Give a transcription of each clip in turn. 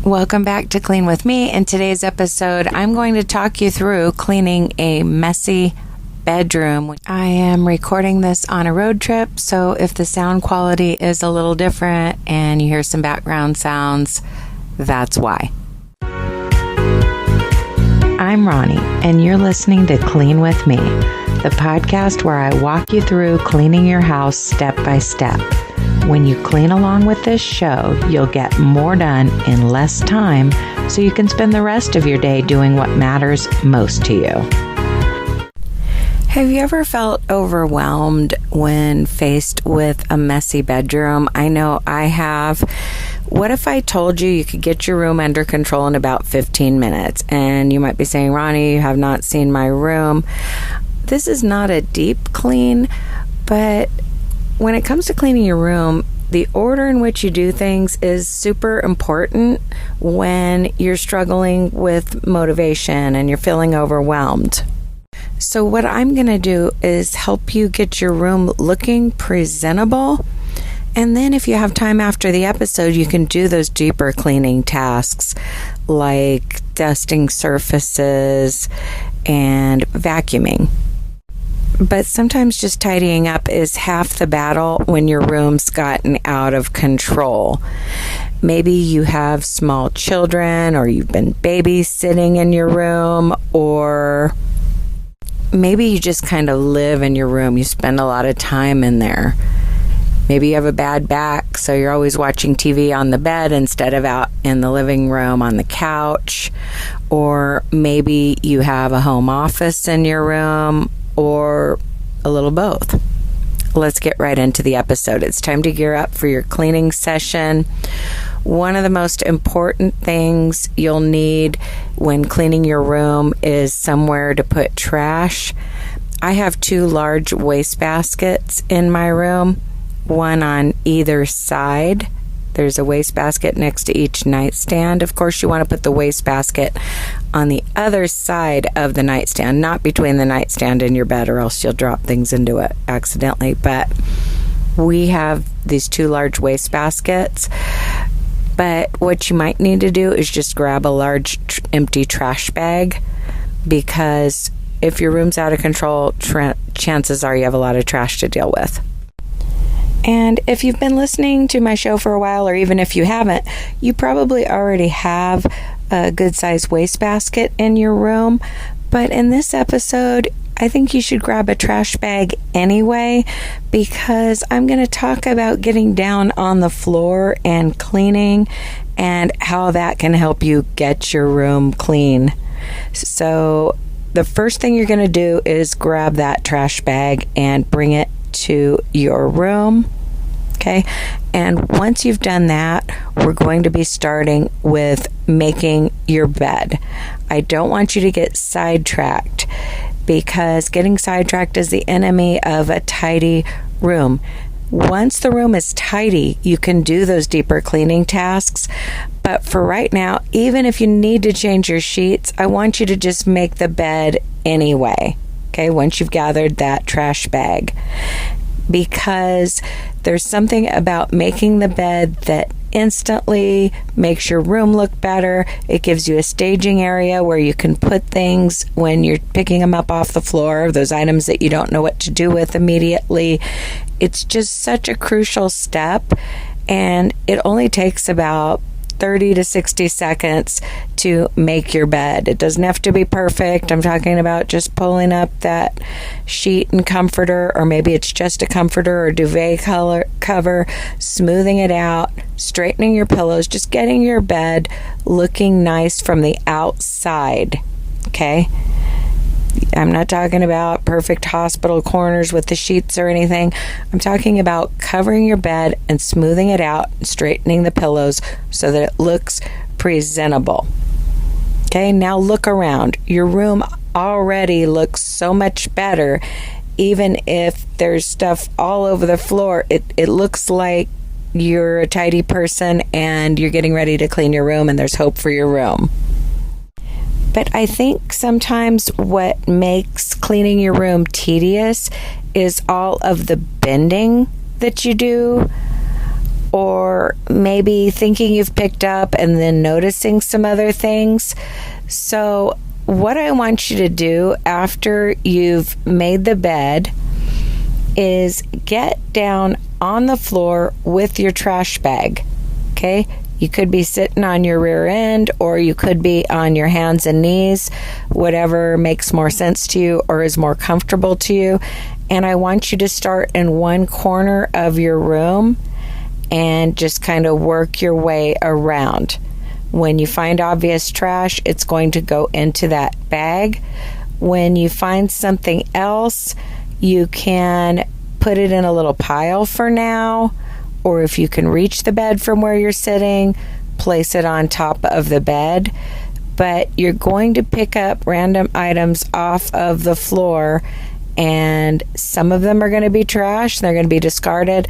Welcome back to Clean With Me. In today's episode, I'm going to talk you through cleaning a messy bedroom. I am recording this on a road trip, so if the sound quality is a little different and you hear some background sounds, that's why. I'm Ronnie, and you're listening to Clean With Me, the podcast where I walk you through cleaning your house step by step. When you clean along with this show, you'll get more done in less time so you can spend the rest of your day doing what matters most to you. Have you ever felt overwhelmed when faced with a messy bedroom? I know I have. What if I told you you could get your room under control in about 15 minutes? And you might be saying, Ronnie, you have not seen my room. This is not a deep clean, but when it comes to cleaning your room, the order in which you do things is super important when you're struggling with motivation and you're feeling overwhelmed. So what I'm going to do is help you get your room looking presentable. And then if you have time after the episode, you can do those deeper cleaning tasks like dusting surfaces and vacuuming. But sometimes just tidying up is half the battle when your room's gotten out of control. Maybe you have small children, or you've been babysitting in your room, or maybe you just kind of live in your room. You spend a lot of time in there. Maybe you have a bad back, so you're always watching TV on the bed instead of out in the living room on the couch. Or maybe you have a home office in your room, or a little both. Let's get right into the episode. It's time to gear up for your cleaning session. One of the most important things you'll need when cleaning your room is somewhere to put trash. I have 2 large wastebaskets in my room, one on either side. There's a wastebasket next to each nightstand. Of course, you want to put the wastebasket on the other side of the nightstand, not between the nightstand and your bed, or else you'll drop things into it accidentally. But we have these 2 large wastebaskets. But what you might need to do is just grab a large empty trash bag, because if your room's out of control, chances are you have a lot of trash to deal with. And if you've been listening to my show for a while, or even if you haven't, you probably already have a good-sized wastebasket in your room. But in this episode, I think you should grab a trash bag anyway, because I'm going to talk about getting down on the floor and cleaning and how that can help you get your room clean. So the first thing you're going to do is grab that trash bag and bring it to your room. Okay, and once you've done that, we're going to be starting with making your bed. I don't want you to get sidetracked, because getting sidetracked is the enemy of a tidy room. Once the room is tidy, you can do those deeper cleaning tasks. But for right now, even if you need to change your sheets, I want you to just make the bed anyway. Okay, once you've gathered that trash bag. Because there's something about making the bed that instantly makes your room look better. It gives you a staging area where you can put things when you're picking them up off the floor, those items that you don't know what to do with immediately. It's just such a crucial step, and it only takes about 30 to 60 seconds to make your bed. It doesn't have to be perfect. I'm talking about just pulling up that sheet and comforter, or maybe it's just a comforter or duvet cover, smoothing it out, straightening your pillows, just getting your bed looking nice from the outside. Okay? I'm not talking about perfect hospital corners with the sheets or anything. I'm talking about covering your bed and smoothing it out, straightening the pillows so that it looks presentable. Okay, now look around. Your room already looks so much better. Even if there's stuff all over the floor, it looks like you're a tidy person and you're getting ready to clean your room and there's hope for your room. But I think sometimes what makes cleaning your room tedious is all of the bending that you do. or maybe thinking you've picked up and then noticing some other things. So what I want you to do after you've made the bed is get down on the floor with your trash bag. Okay? You could be sitting on your rear end, or you could be on your hands and knees, whatever makes more sense to you or is more comfortable to you. And I want you to start in one corner of your room and just kind of work your way around. When you find obvious trash, it's going to go into that bag. When you find something else, you can put it in a little pile for now. Or if you can reach the bed from where you're sitting, place it on top of the bed. But you're going to pick up random items off of the floor, and some of them are going to be trash, they're going to be discarded,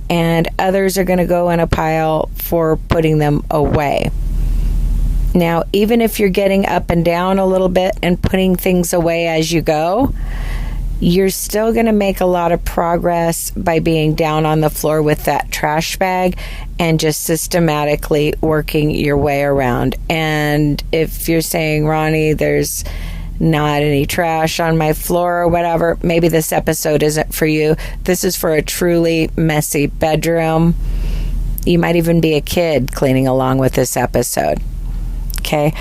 and others are going to go in a pile for putting them away. Now, even if you're getting up and down a little bit and putting things away as you go, you're still going to make a lot of progress by being down on the floor with that trash bag and just systematically working your way around. And if you're saying, Ronnie, there's not any trash on my floor or whatever, maybe this episode isn't for you. This is for a truly messy bedroom. You might even be a kid cleaning along with this episode. Okay?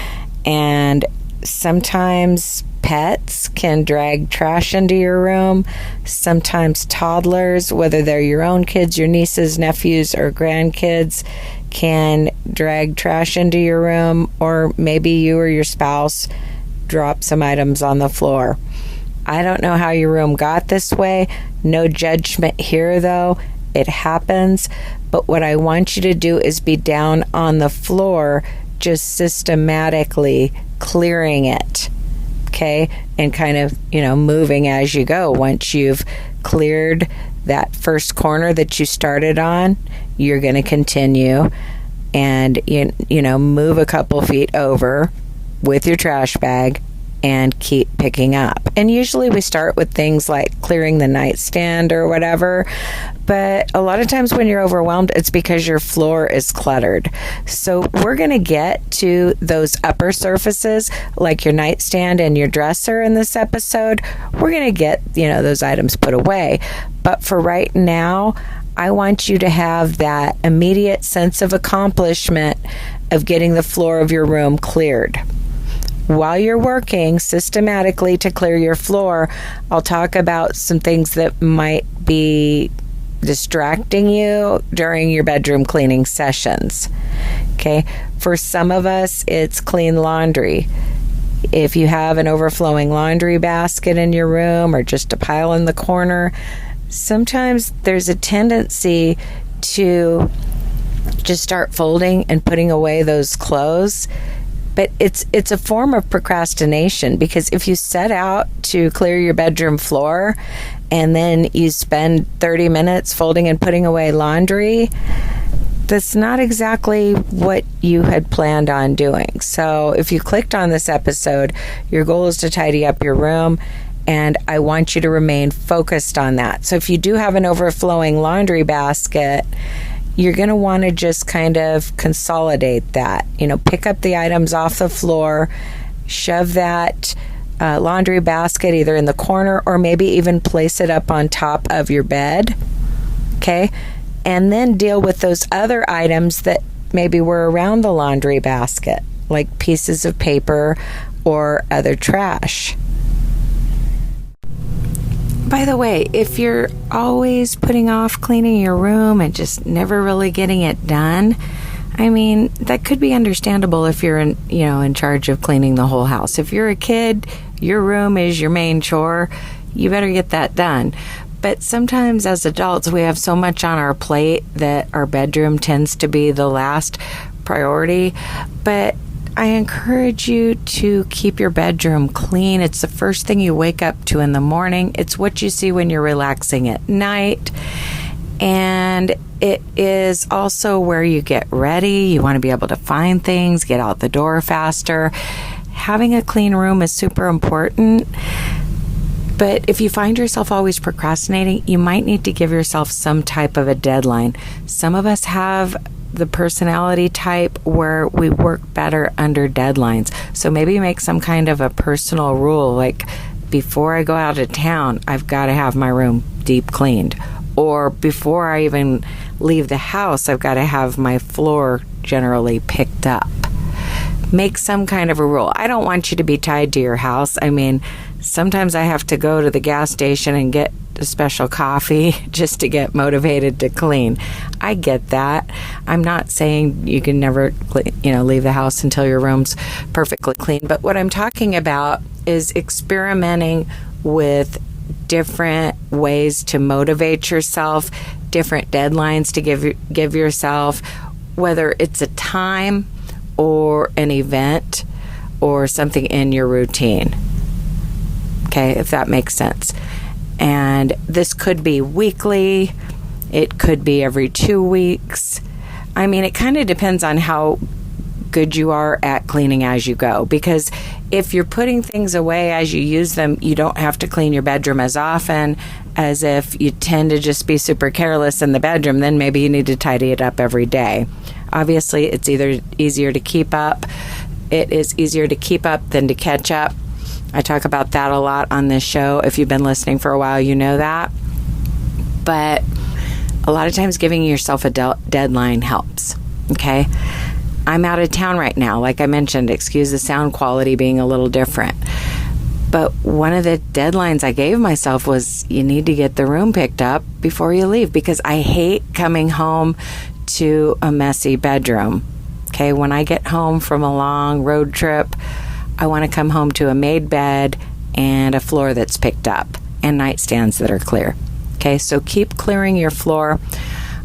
And sometimes pets can drag trash into your room. Sometimes toddlers, whether they're your own kids, your nieces, nephews, or grandkids, can drag trash into your room, or maybe you or your spouse drop some items on the floor. I don't know how your room got this way. No judgment here, though. It happens. But what I want you to do is be down on the floor, just systematically clearing it. Okay, and kind of, moving as you go. Once you've cleared that first corner that you started on, you're going to continue and, move a couple feet over with your trash bag and keep picking up. And usually we start with things like clearing the nightstand or whatever, but a lot of times when you're overwhelmed, it's because your floor is cluttered. So we're going to get to those upper surfaces like your nightstand and your dresser in this episode. We're going to get, those items put away. But for right now, I want you to have that immediate sense of accomplishment of getting the floor of your room cleared. While you're working systematically to clear your floor, I'll talk about some things that might be distracting you during your bedroom cleaning sessions. Okay, for some of us, it's clean laundry. If you have an overflowing laundry basket in your room or just a pile in the corner, sometimes there's a tendency to just start folding and putting away those clothes. But it's a form of procrastination, because if you set out to clear your bedroom floor and then you spend 30 minutes folding and putting away laundry, that's not exactly what you had planned on doing. So if you clicked on this episode, your goal is to tidy up your room, and I want you to remain focused on that. So if you do have an overflowing laundry basket, you're going to want to just kind of consolidate that. Pick up the items off the floor, shove that laundry basket either in the corner or maybe even place it up on top of your bed. Okay? And then deal with those other items that maybe were around the laundry basket, like pieces of paper or other trash. By the way, if you're always putting off cleaning your room and just never really getting it done, that could be understandable if you're in charge of cleaning the whole house. If you're a kid, your room is your main chore, you better get that done. But sometimes as adults, we have so much on our plate that our bedroom tends to be the last priority. But I encourage you to keep your bedroom clean. It's the first thing you wake up to in the morning. It's what you see when you're relaxing at night. And it is also where you get ready. You want to be able to find things, get out the door faster. Having a clean room is super important. But if you find yourself always procrastinating, you might need to give yourself some type of a deadline. Some of us have the personality type where we work better under deadlines. So maybe make some kind of a personal rule, like before I go out of town, I've got to have my room deep cleaned. Or before I even leave the house, I've got to have my floor generally picked up. Make some kind of a rule. I don't want you to be tied to your house. I mean, sometimes I have to go to the gas station and get a special coffee just to get motivated to clean. I get that. I'm not saying you can never, leave the house until your room's perfectly clean. But what I'm talking about is experimenting with different ways to motivate yourself, different deadlines to give yourself, whether it's a time or an event or something in your routine. Okay, if that makes sense. And this could be weekly. It could be every 2 weeks. I mean, it kind of depends on how good you are at cleaning as you go. Because if you're putting things away as you use them, you don't have to clean your bedroom as often as if you tend to just be super careless in the bedroom. Then maybe you need to tidy it up every day. Obviously, it's either easier to keep up. It is easier to keep up than to catch up. I talk about that a lot on this show. If you've been listening for a while, you know that. But a lot of times giving yourself a deadline helps, okay? I'm out of town right now. Like I mentioned, excuse the sound quality being a little different. But one of the deadlines I gave myself was you need to get the room picked up before you leave, because I hate coming home to a messy bedroom. Okay, when I get home from a long road trip, I want to come home to a made bed and a floor that's picked up and nightstands that are clear. Okay, so keep clearing your floor.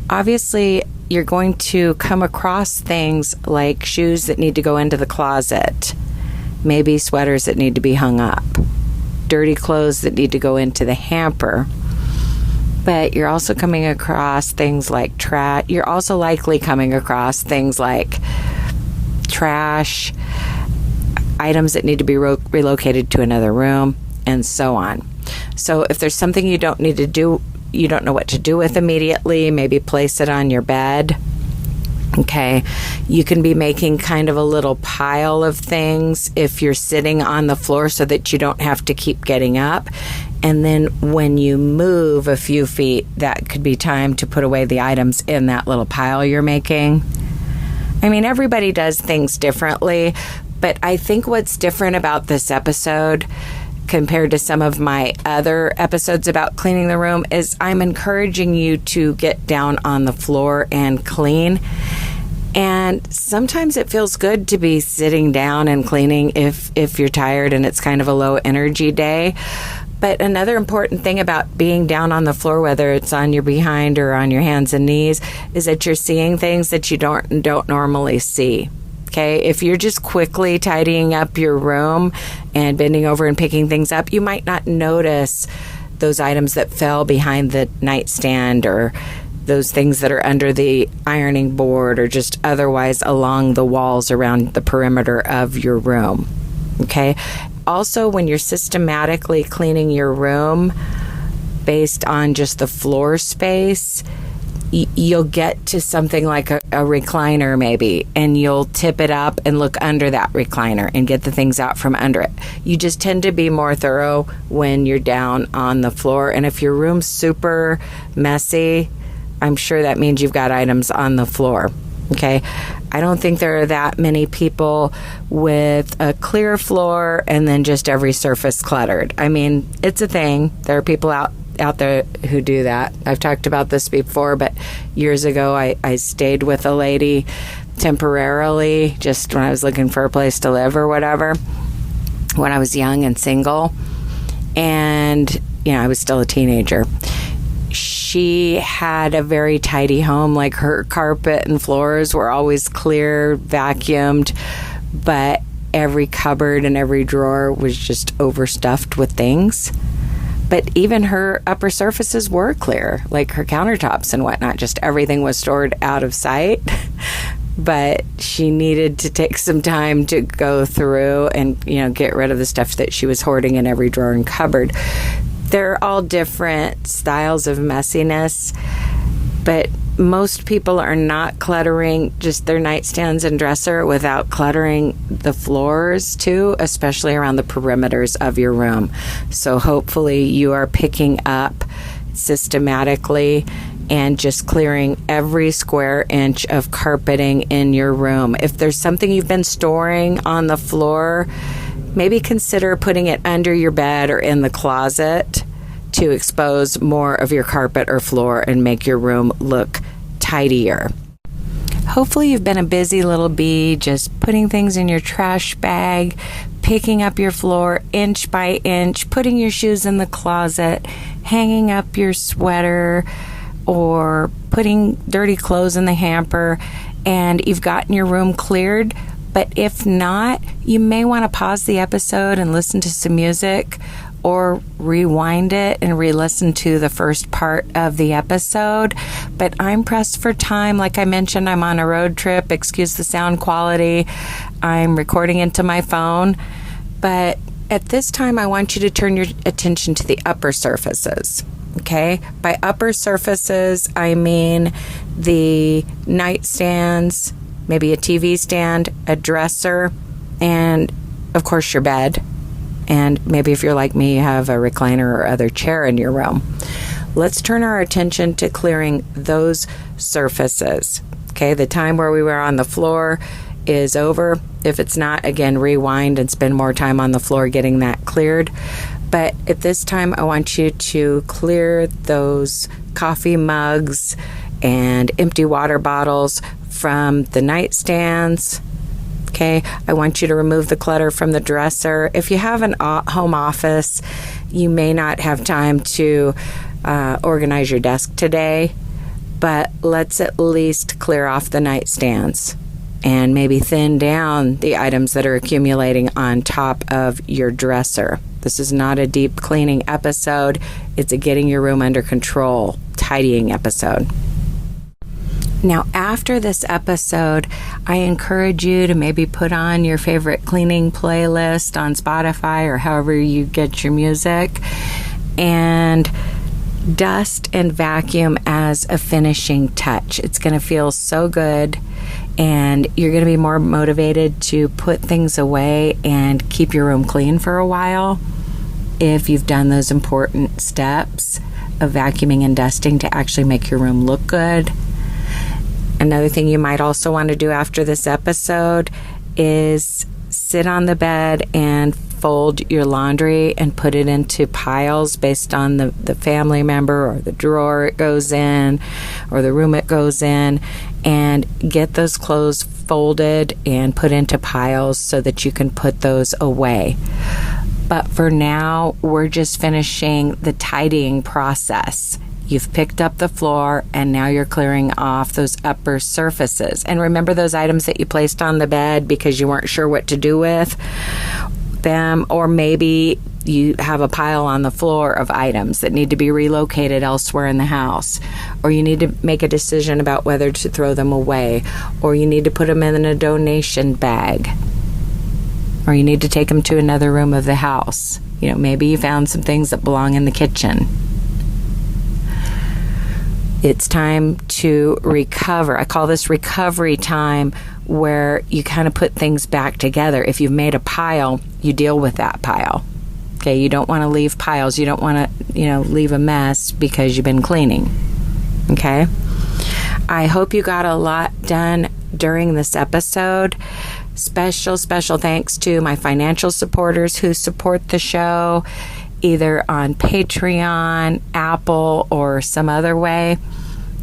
Obviously, you're going to come across things like shoes that need to go into the closet, maybe sweaters that need to be hung up, dirty clothes that need to go into the hamper. But you're also coming across things like trash. You're also likely coming across things like trash, items that need to be relocated to another room, and so on. So if there's something you don't need to do, you don't know what to do with immediately, maybe place it on your bed. Okay, you can be making kind of a little pile of things if you're sitting on the floor so that you don't have to keep getting up. And then when you move a few feet, that could be time to put away the items in that little pile you're making. I mean, everybody does things differently, but I think what's different about this episode compared to some of my other episodes about cleaning the room is I'm encouraging you to get down on the floor and clean. And sometimes it feels good to be sitting down and cleaning if you're tired and it's kind of a low energy day. But another important thing about being down on the floor, whether it's on your behind or on your hands and knees, is that you're seeing things that you don't normally see. Okay, if you're just quickly tidying up your room and bending over and picking things up, you might not notice those items that fell behind the nightstand or those things that are under the ironing board or just otherwise along the walls around the perimeter of your room. Okay, also when you're systematically cleaning your room based on just the floor space, you'll get to something like a recliner maybe, and you'll tip it up and look under that recliner and get the things out from under it. You just tend to be more thorough when you're down on the floor. And if your room's super messy, I'm sure that means you've got items on the floor. Okay, I don't think there are that many people with a clear floor and then just every surface cluttered. I mean, it's a thing. There are people out there who do that. I've talked about this before, but years ago I stayed with a lady temporarily just when I was looking for a place to live or whatever, when I was young and single, and I was still a teenager. She had a very tidy home. Like, her carpet and floors were always clear, vacuumed, but every cupboard and every drawer was just overstuffed with things. But even her upper surfaces were clear, like her countertops and whatnot. Just everything was stored out of sight. but she needed to take some time to go through and, get rid of the stuff that she was hoarding in every drawer and cupboard. They're all different styles of messiness, but most people are not cluttering just their nightstands and dresser without cluttering the floors too, especially around the perimeters of your room. So hopefully you are picking up systematically and just clearing every square inch of carpeting in your room. If there's something you've been storing on the floor, maybe consider putting it under your bed or in the closet to expose more of your carpet or floor and make your room look tidier. Hopefully you've been a busy little bee, just putting things in your trash bag, picking up your floor inch by inch, putting your shoes in the closet, hanging up your sweater, or putting dirty clothes in the hamper, and you've gotten your room cleared. But if not, you may want to pause the episode and listen to some music, or rewind it and re-listen to the first part of the episode. But I'm pressed for time. Like I mentioned, I'm on a road trip. Excuse the sound quality. I'm recording into my phone. But at this time, I want you to turn your attention to the upper surfaces. Okay? By upper surfaces, I mean the nightstands, maybe a TV stand, a dresser, and of course your bed. And maybe if you're like me, you have a recliner or other chair in your room. Let's turn our attention to clearing those surfaces. Okay, the time where we were on the floor is over. If it's not, again, rewind and spend more time on the floor getting that cleared. But at this time, I want you to clear those coffee mugs and empty water bottles from the nightstands. Okay, I want you to remove the clutter from the dresser. If you have an home office, you may not have time to organize your desk today, but let's at least clear off the nightstands and maybe thin down the items that are accumulating on top of your dresser. This is not a deep cleaning episode. It's a getting your room under control, tidying episode. Now, after this episode, I encourage you to maybe put on your favorite cleaning playlist on Spotify or however you get your music, and dust and vacuum as a finishing touch. It's going to feel so good, and you're going to be more motivated to put things away and keep your room clean for a while if you've done those important steps of vacuuming and dusting to actually make your room look good. Another thing you might also want to do after this episode is sit on the bed and fold your laundry and put it into piles based on the family member or the drawer it goes in or the room it goes in, and get those clothes folded and put into piles so that you can put those away. But for now, we're just finishing the tidying process. You've picked up the floor, and now you're clearing off those upper surfaces. And remember those items that you placed on the bed because you weren't sure what to do with them, or maybe you have a pile on the floor of items that need to be relocated elsewhere in the house, or you need to make a decision about whether to throw them away, or you need to put them in a donation bag, or you need to take them to another room of the house. Maybe you found some things that belong in the kitchen. It's time to recover. I call this recovery time, where you kind of put things back together. If you've made a pile, you deal with that pile. Okay, you don't want to leave piles. You don't want to, leave a mess because you've been cleaning. Okay? I hope you got a lot done during this episode. Special thanks to my financial supporters who support the show, either on Patreon, Apple, or some other way.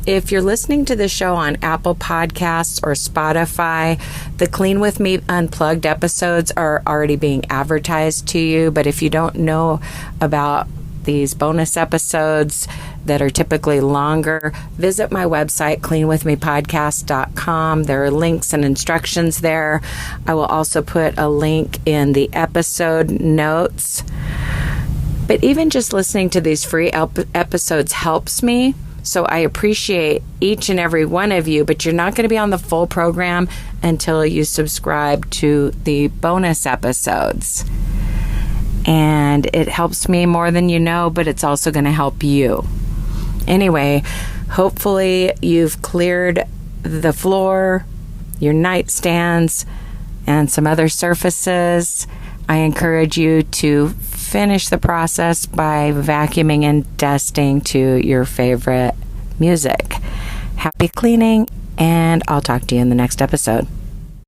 If you're listening to the show on Apple Podcasts or Spotify, the Clean With Me Unplugged episodes are already being advertised to you. But if you don't know about these bonus episodes that are typically longer, visit my website, cleanwithmepodcast.com. There are links and instructions there. I will also put a link in the episode notes. But even just listening to these free episodes helps me, So I appreciate each and every one of you, but you're not going to be on the full program until you subscribe to the bonus episodes. And it helps me more than you know, but it's also going to help you. Anyway, hopefully you've cleared the floor, your nightstands, and some other surfaces. I encourage you to finish the process by vacuuming and dusting to your favorite music. Happy cleaning, and I'll talk to you in the next episode.